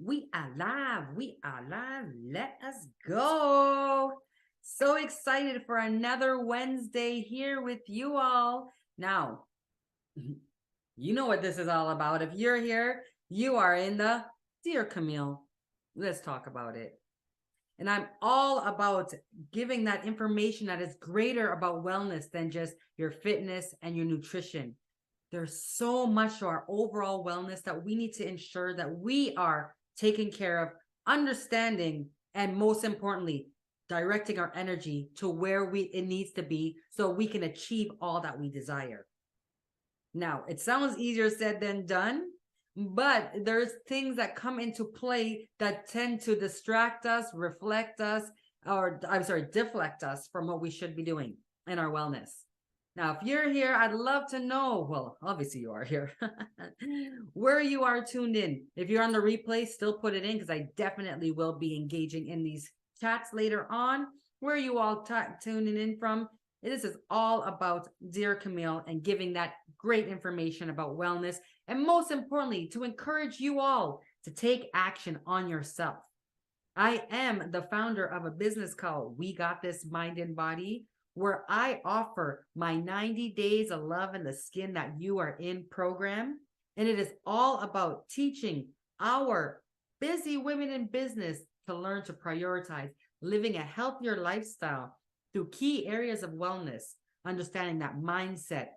We are live. We are live. Let us go. So excited for another Wednesday here with you all. Now, you know what this is all about. If you're here, you are in the Dear Camille. Let's talk about it. And I'm all about giving that information that is greater about wellness than just your fitness and your nutrition. There's so much to our overall wellness that we need to ensure that we are taking care of, understanding, and most importantly, directing our energy to where it needs to be so we can achieve all that we desire. Now, it sounds easier said than done, but there's things that come into play that tend to distract us, deflect us from what we should be doing in our wellness. Now, if you're here, I'd love to know, well, obviously you are here, where you are tuned in. If you're on the replay, still put it in because I definitely will be engaging in these chats later on. Where you all tuning in from? This is all about Dear Camille and giving that great information about wellness. And most importantly, to encourage you all to take action on yourself. I am the founder of a business called We Got This Mind and Body, where I offer my 90 days of love in the skin that you are in program. And it is all about teaching our busy women in business to learn to prioritize living a healthier lifestyle through key areas of wellness, understanding that mindset,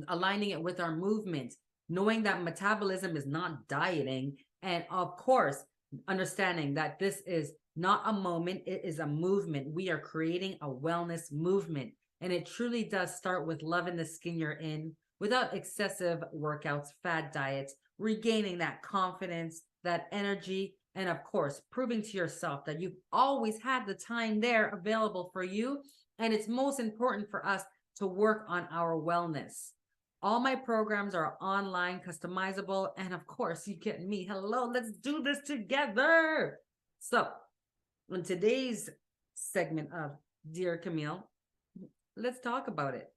aligning it with our movement, knowing that metabolism is not dieting, and of course, understanding that this is not a moment, it is a movement. We are creating a wellness movement. And it truly does start with loving the skin you're in without excessive workouts, fad diets, regaining that confidence, that energy, and of course, proving to yourself that you've always had the time there available for you. And it's most important for us to work on our wellness. All my programs are online, customizable, and of course, you get me. Hello, let's do this together. So, in today's segment of Dear Camille, let's talk about it.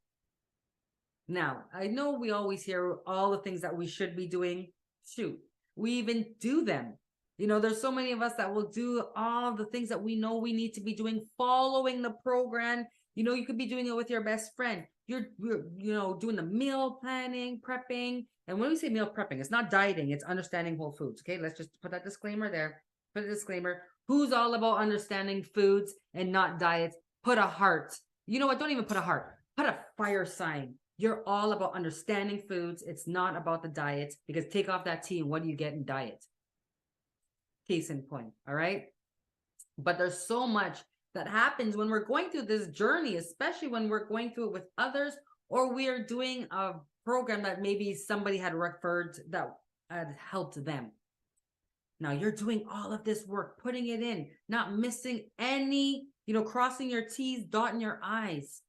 Now, I know we always hear all the things that we should be doing. Shoot, we even do them. You know, there's so many of us that will do all the things that we know we need to be doing, following the program. You know, you could be doing it with your best friend. You're doing the meal planning, prepping. And when we say meal prepping, it's not dieting, it's understanding whole foods. Okay, let's just put that disclaimer there. Put a disclaimer. Who's all about understanding foods and not diets? Put a heart. You know what? Don't even put a heart. Put a fire sign. You're all about understanding foods. It's not about the diet, because take off that T and what do you get in diet? Case in point. All right. But there's so much that happens when we're going through this journey, especially when we're going through it with others, or we are doing a program that maybe somebody had referred that had helped them. Now you're doing all of this work, putting it in, not missing any, crossing your T's, dotting your I's.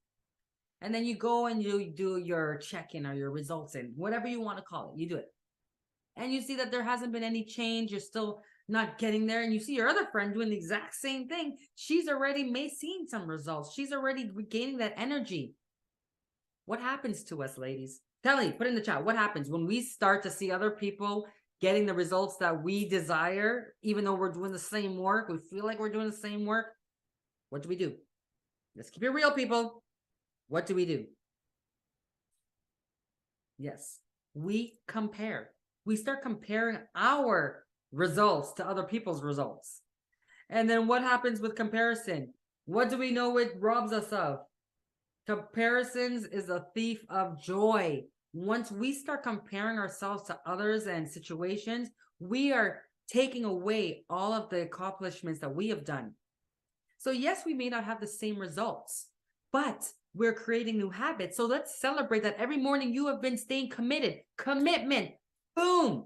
And then you go and you do your check-in or your results in, whatever you want to call it, you do it. And you see that there hasn't been any change. You're still not getting there. And you see your other friend doing the exact same thing. She's already seen some results. She's already regaining that energy. What happens to us, ladies? Tell me, put in the chat. What happens when we start to see other people getting the results that we desire, even though we're doing the same work? We feel like we're doing the same work. What do? Let's keep it real, people. What do? Yes, we compare. We start comparing our results to other people's results. And then what happens with comparison? What do we know it robs us of? Comparisons is a thief of joy. Once we start comparing ourselves to others and situations, we are taking away all of the accomplishments that we have done. So yes, we may not have the same results, but we're creating new habits. So let's celebrate that every morning you have been staying committed. Commitment. Boom.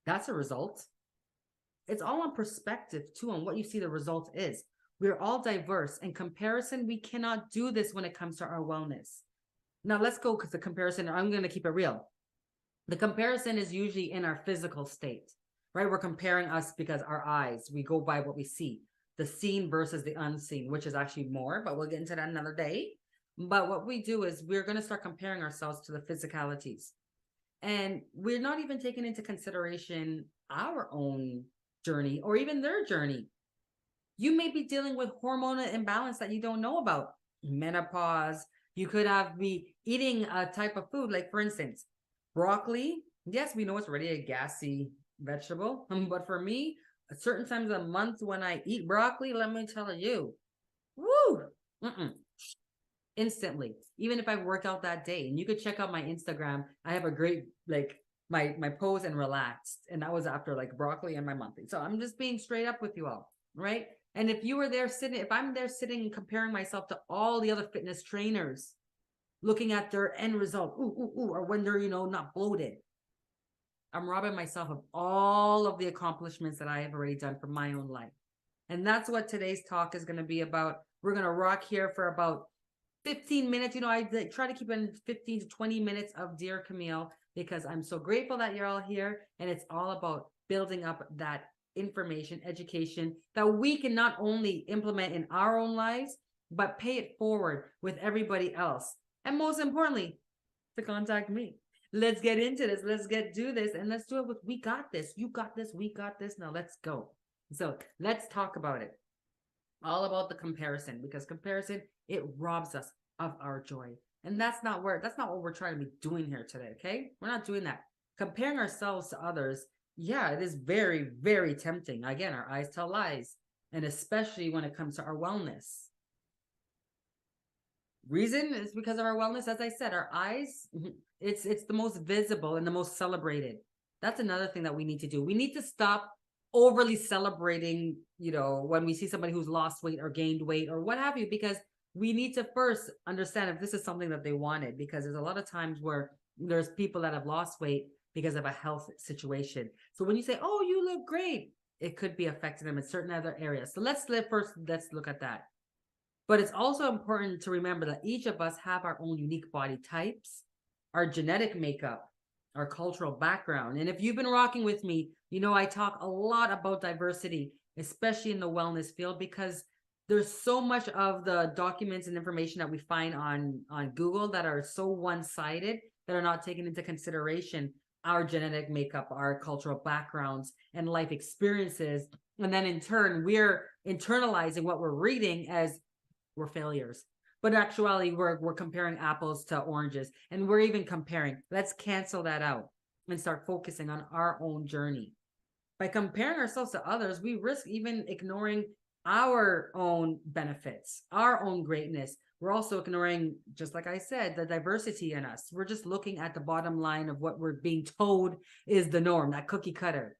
That's a result. It's all on perspective too, on what you see the result is. We're all diverse. In comparison, we cannot do this when it comes to our wellness. Now let's go, because the comparison, I'm going to keep it real. The comparison is usually in our physical state, right? We're comparing us because our eyes, we go by what we see, the seen versus the unseen, which is actually more, but we'll get into that another day. But what we do is we're going to start comparing ourselves to the physicalities. And we're not even taking into consideration our own journey or even their journey. You may be dealing with hormonal imbalance that you don't know about. Menopause. You could be eating a type of food, like for instance, broccoli. Yes, we know it's already a gassy vegetable, but for me, at certain times of the month when I eat broccoli, let me tell you, woo, instantly. Even if I work out that day, and you could check out my Instagram, I have a great like my pose and relaxed, and that was after like broccoli and my monthly. So I'm just being straight up with you all, right? And if you were there sitting, if I'm there sitting and comparing myself to all the other fitness trainers, looking at their end result, or when they're, not bloated, I'm robbing myself of all of the accomplishments that I have already done for my own life. And that's what today's talk is going to be about. We're going to rock here for about 15 minutes. I try to keep in 15 to 20 minutes of Dear Camille, because I'm so grateful that you're all here. And it's all about building up that information, education that we can not only implement in our own lives, but pay it forward with everybody else. And most importantly, to contact me. Let's get into this. Let's do this. And let's do it with, we got this. You got this. We got this. Now let's go. So let's talk about it. All about the comparison, because comparison, it robs us of our joy. And that's not what we're trying to be doing here today. Okay. We're not doing that. Comparing ourselves to others. Yeah, it is very, very tempting. Again, our eyes tell lies. And especially when it comes to our wellness. Reason is because of our wellness. As I said, our eyes, it's the most visible and the most celebrated. That's another thing that we need to do. We need to stop overly celebrating, when we see somebody who's lost weight or gained weight or what have you, because we need to first understand if this is something that they wanted, because there's a lot of times where there's people that have lost weight because of a health situation. So when you say, oh, you look great, it could be affecting them in certain other areas. So let's look at that. But it's also important to remember that each of us have our own unique body types, our genetic makeup, our cultural background. And if you've been rocking with me, I talk a lot about diversity, especially in the wellness field, because there's so much of the documents and information that we find on Google that are so one-sided, that are not taken into consideration our genetic makeup, our cultural backgrounds, and life experiences. And then in turn, we're internalizing what we're reading as we're failures. But actually, we're comparing apples to oranges, and we're even comparing. Let's cancel that out and start focusing on our own journey. By comparing ourselves to others, we risk even ignoring our own benefits, our own greatness. We're also ignoring, just like I said, the diversity in us. We're just looking at the bottom line of what we're being told is the norm, that cookie cutter.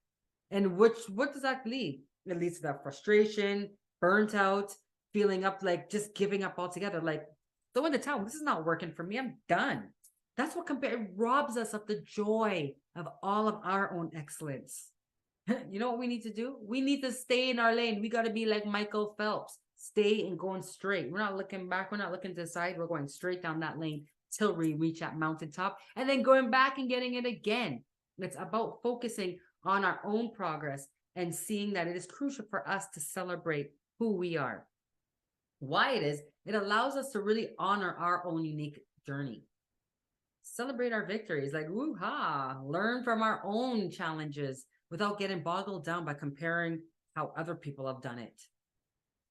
And what does that lead? It leads to that frustration, burnt out, feeling up, like just giving up altogether, like throw in the towel. This is not working for me. I'm done. That's what it robs us of the joy of all of our own excellence. You know what we need to do? We need to stay in our lane. We got to be like Michael Phelps. Stay and going straight. We're not looking back. We're not looking to the side. We're going straight down that lane till we reach that mountaintop, and then going back and getting it again. It's about focusing on our own progress and seeing that it is crucial for us to celebrate who we are. Why it allows us to really honor our own unique journey. Celebrate our victories, like woo-ha, learn from our own challenges without getting boggled down by comparing how other people have done it.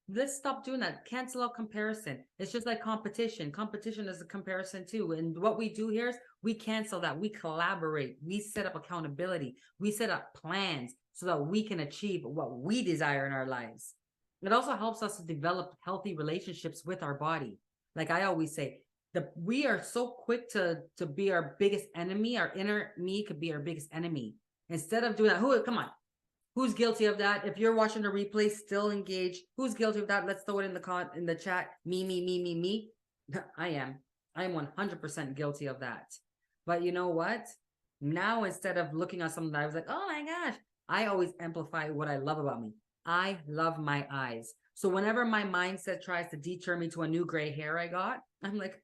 Let's stop doing that. Cancel out comparison. It's just like competition. Competition is a comparison too. And what we do here is we cancel that. We collaborate. We set up accountability. We set up plans so that we can achieve what we desire in our lives. It also helps us to develop healthy relationships with our body. Like I always say, we are so quick to be our biggest enemy. Our inner me could be our biggest enemy. Instead of doing that, come on. Who's guilty of that? If you're watching the replay, still engaged. Who's guilty of that? Let's throw it in the chat. Me. I am 100% guilty of that. But you know what? Now, instead of looking at something that I was like, oh my gosh, I always amplify what I love about me. I love my eyes. So whenever my mindset tries to deter me to a new gray hair I got, I'm like,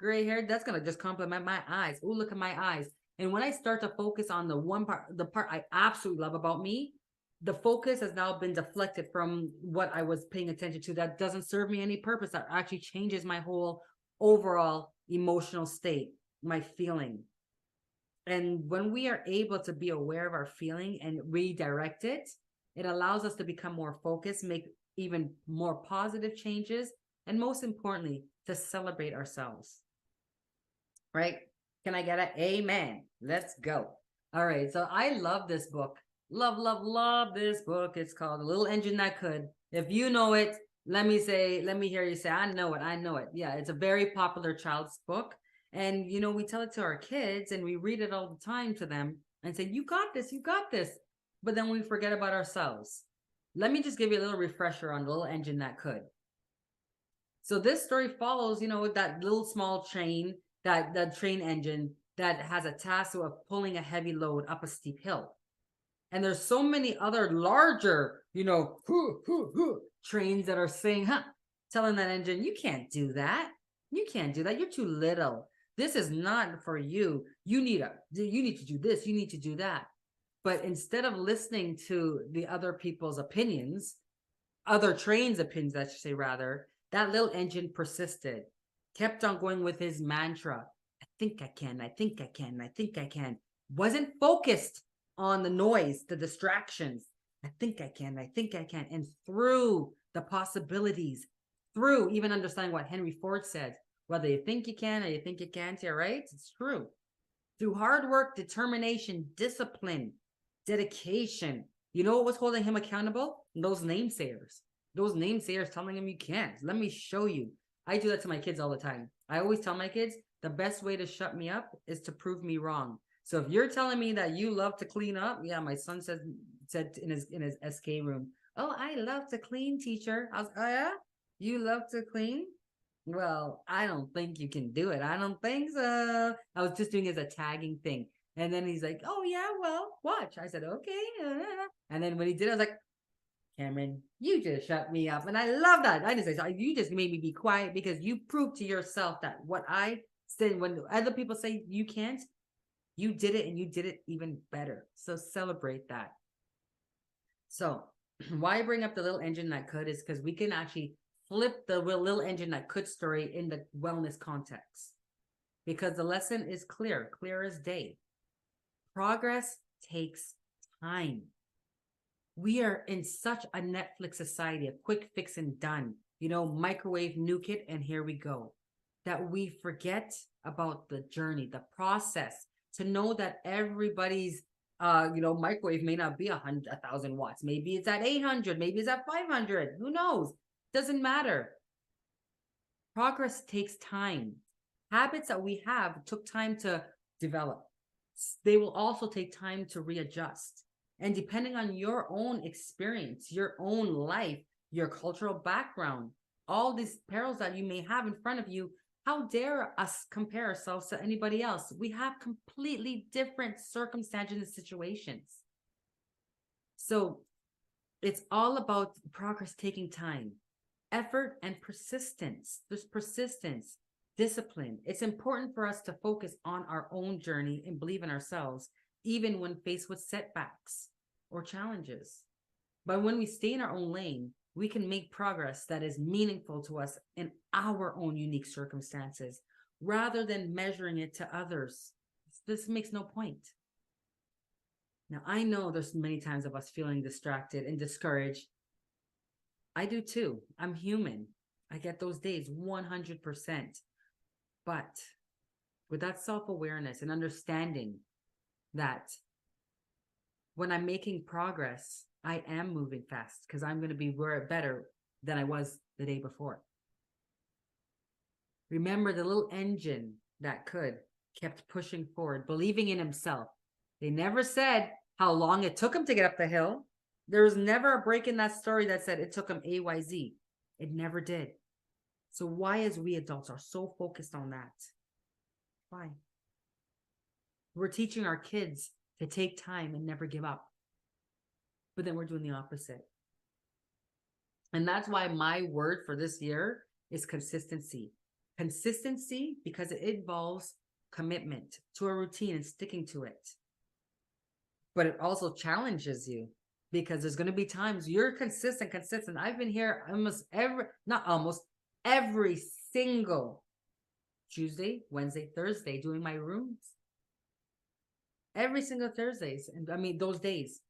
gray hair, that's going to just compliment my eyes. Oh, look at my eyes. And when I start to focus on the part I absolutely love about me, the focus has now been deflected from what I was paying attention to that doesn't serve me any purpose, that actually changes my whole overall emotional state, my feeling. And when we are able to be aware of our feeling and redirect it, It allows us to become more focused, make even more positive changes, and most importantly, to celebrate ourselves. Right? Can I get an amen? Let's go. All right. So I love this book. Love, love, love this book. It's called A Little Engine That Could. If you know it, let me hear you say, I know it. I know it. Yeah, it's a very popular child's book. And, we tell it to our kids and we read it all the time to them and say, you got this, you got this. But then we forget about ourselves. Let me just give you a little refresher on The Little Engine That Could. So this story follows, that little small train, that train engine that has a task of pulling a heavy load up a steep hill. And there's so many other larger, trains that are saying, telling that engine, you can't do that. You can't do that. You're too little. This is not for you. You need to do this. You need to do that. But instead of listening to the other people's opinions, other trains' opinions, I should say rather, that little engine persisted, kept on going with his mantra. I think I can. I think I can. I think I can. Wasn't focused on the noise, the distractions. I think I can. I think I can. And through the possibilities, through even understanding what Henry Ford said, whether you think you can or you think you can't, you're right. It's true. Through hard work, determination, discipline, dedication. You know what was holding him accountable? Those namesayers. Those namesayers telling him you can't. Let me show you. I do that to my kids all the time. I always tell my kids the best way to shut me up is to prove me wrong. So if you're telling me that you love to clean up, yeah, my son said in his SK room, oh, I love to clean, teacher. I was, oh yeah, you love to clean? Well, I don't think you can do it. I don't think so. I was just doing it as a tagging thing. And then he's like, oh yeah, well, watch. I said, okay. And then when he did, I was like, Cameron, you just shut me up. And I love that. I just say, you just made me be quiet because you proved to yourself that what I said, when other people say you can't, you did it and you did it even better. So celebrate that. So why I bring up the little engine that could is because we can actually flip the little engine that could story in the wellness context. Because the lesson is clear as day. Progress takes time. We are in such a Netflix society, a quick fix and done, microwave, nuke it, and here we go. That we forget about the journey, the process, to know that everybody's, microwave may not be 1,000 watts. Maybe it's at 800, maybe it's at 500. Who knows? Doesn't matter. Progress takes time. Habits that we have took time to develop. They will also take time to readjust. And depending on your own experience, your own life, your cultural background, all these perils that you may have in front of you, how dare us compare ourselves to anybody else? We have completely different circumstances and situations. So it's all about progress taking time, effort, and persistence. There's persistence, discipline. It's important for us to focus on our own journey and believe in ourselves, even when faced with setbacks or challenges. But when we stay in our own lane, we can make progress that is meaningful to us in our own unique circumstances, rather than measuring it to others. This makes no point. Now, I know there's many times of us feeling distracted and discouraged. I do too. I'm human. I get those days 100%. But with that self-awareness and understanding that when I'm making progress, I am moving fast because I'm going to be better than I was the day before. Remember, the little engine that could kept pushing forward, believing in himself. They never said how long it took him to get up the hill. There was never a break in that story that said it took him AYZ. It never did. So why, as we adults, are so focused on that? Why? We're teaching our kids to take time and never give up. But then we're doing the opposite. And that's why my word for this year is consistency. Consistency because it involves commitment to a routine and sticking to it. But it also challenges you because there's going to be times you're consistent. I've been here every single Tuesday, Wednesday, Thursday doing my rooms. Every single Thursdays. And I mean, those days.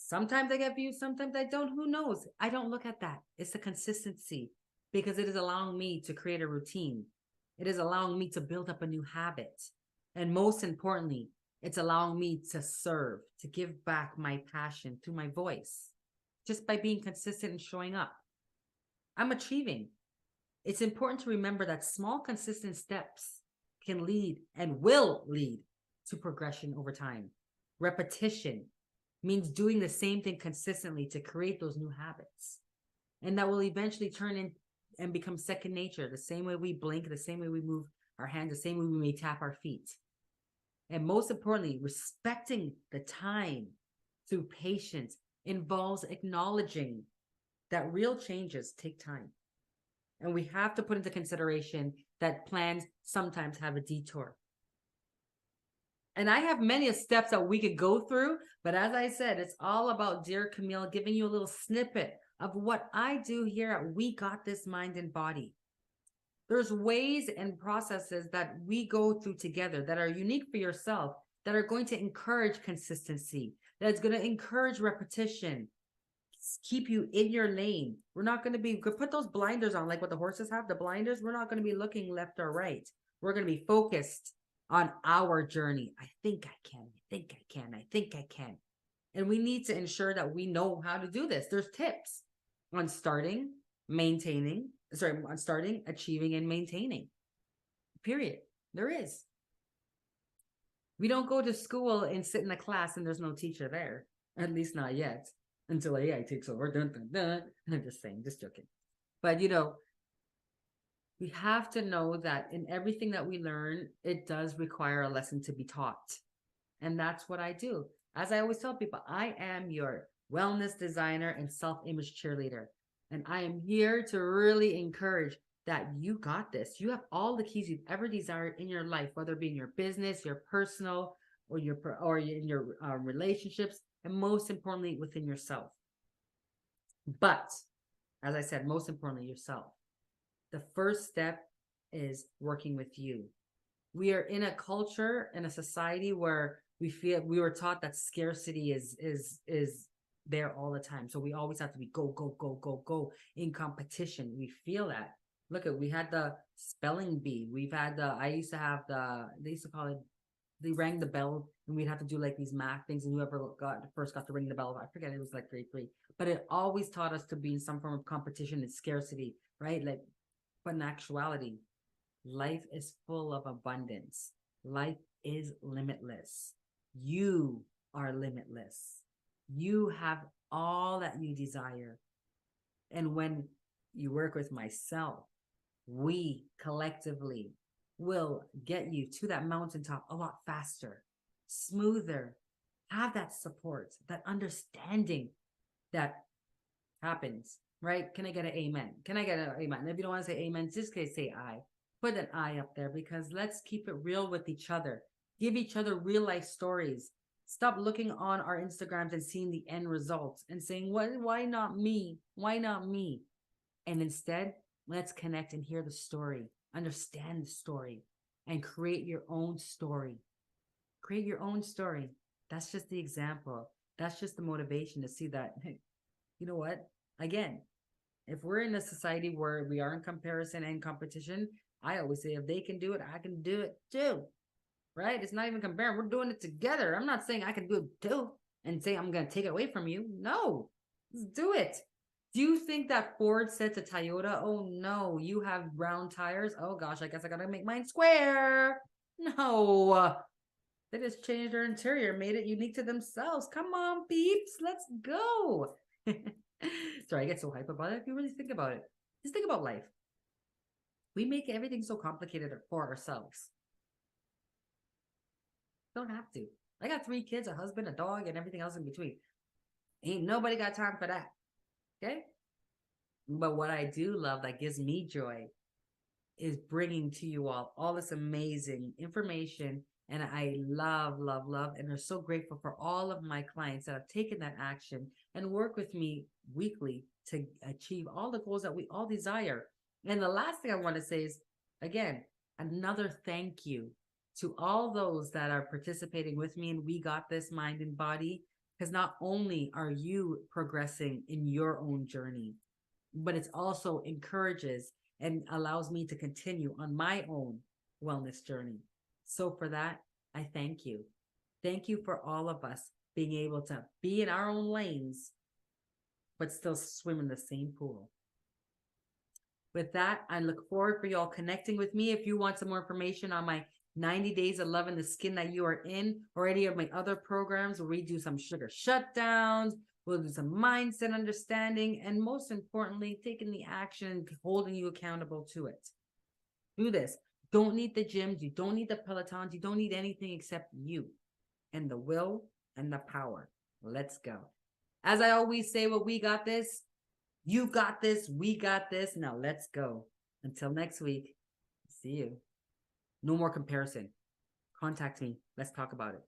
Sometimes I get views, sometimes I don't. Who knows? I don't look at that. It's the consistency, because it is allowing me to create a routine. It is allowing me to build up a new habit. And most importantly, it's allowing me to serve, to give back my passion through my voice, just by being consistent and showing up. I'm achieving. It's important to remember that small, consistent steps can lead and will lead to progression over time. Repetition means doing the same thing consistently to create those new habits. And that will eventually turn in and become second nature, the same way we blink, the same way we move our hands, the same way we may tap our feet. And most importantly, respecting the time through patience involves acknowledging that real changes take time. And we have to put into consideration that plans sometimes have a detour. And I have many steps that we could go through, but as I said, it's all about, dear Camille, giving you a little snippet of what I do here at We Got This Mind and Body. There's ways and processes that we go through together that are unique for yourself, that are going to encourage consistency, that's going to encourage repetition, keep you in your lane. We're not going to be, put those blinders on like what the horses have, the blinders. We're not going to be looking left or right. We're going to be focused on our journey. I think I can, I think I can, I think I can. And we need to ensure that we know how to do this. There's tips on starting, achieving, and maintaining. Period. There is. We don't go to school and sit in a class and there's no teacher there. At least not yet. Until AI takes over. Dun, dun, dun. I'm just saying, just joking. But we have to know that in everything that we learn, it does require a lesson to be taught. And that's what I do. As I always tell people, I am your wellness designer and self-image cheerleader. And I am here to really encourage that you got this. You have all the keys you've ever desired in your life, whether it be in your business, your personal, or in your relationships, and most importantly, within yourself. But as I said, most importantly, yourself. The first step is working with you. We are in a culture, in a society where we were taught that scarcity is there all the time. So we always have to be go in competition. We feel that. Look at, we had the spelling bee. We've had they used to call it, they rang the bell and we'd have to do like these math things, and whoever first got to ring the bell, I forget, it was like grade 3, but it always taught us to be in some form of competition and scarcity, right? Like, but in actuality, life is full of abundance. Life is limitless. You are limitless. You have all that you desire. And when you work with myself, we collectively will get you to that mountaintop a lot faster, smoother, have that support, that understanding that happens, right? Can I get an amen? Can I get an amen? And if you don't want to say amen, just say I. Put an I up there, because let's keep it real with each other. Give each other real life stories. Stop looking on our Instagrams and seeing the end results and saying, why not me? Why not me? And instead, let's connect and hear the story, understand the story, and create your own story. Create your own story. That's just the example. That's just the motivation to see that, hey, you know what? Again, if we're in a society where we are in comparison and competition, I always say, if they can do it, I can do it too. Right? It's not even comparing. We're doing it together. I'm not saying I can do it too and say I'm going to take it away from you. No, let's do it. Do you think that Ford said to Toyota, oh no, you have round tires? Oh gosh, I guess I got to make mine square. No, they just changed their interior, made it unique to themselves. Come on, peeps, let's go. Sorry, I get so hype about it. If you really think about it, just think about life. We make everything so complicated for ourselves. Don't have to. I got 3 kids, a husband, a dog, and everything else in between. Ain't nobody got time for that. Okay? But what I do love, that gives me joy, is bringing to you all this amazing information. And I love, and are so grateful for all of my clients that have taken that action and work with me weekly to achieve all the goals that we all desire. And the last thing I want to say is, again, another thank you to all those that are participating with me in We Got This Mind and Body. Because not only are you progressing in your own journey, but it also encourages and allows me to continue on my own wellness journey. So for that, I thank you. Thank you for all of us being able to be in our own lanes, but still swim in the same pool. With that, I look forward for y'all connecting with me. If you want some more information on my 90 days of loving the skin that you are in, or any of my other programs where we do some sugar shutdowns, we'll do some mindset understanding, and most importantly, taking the action, holding you accountable to it. Do this. Don't need the gyms. You don't need the Pelotons. You don't need anything except you and the will and the power. Let's go. As I always say, well, we got this. You got this. We got this. Now let's go. Until next week. See you. No more comparison. Contact me. Let's talk about it.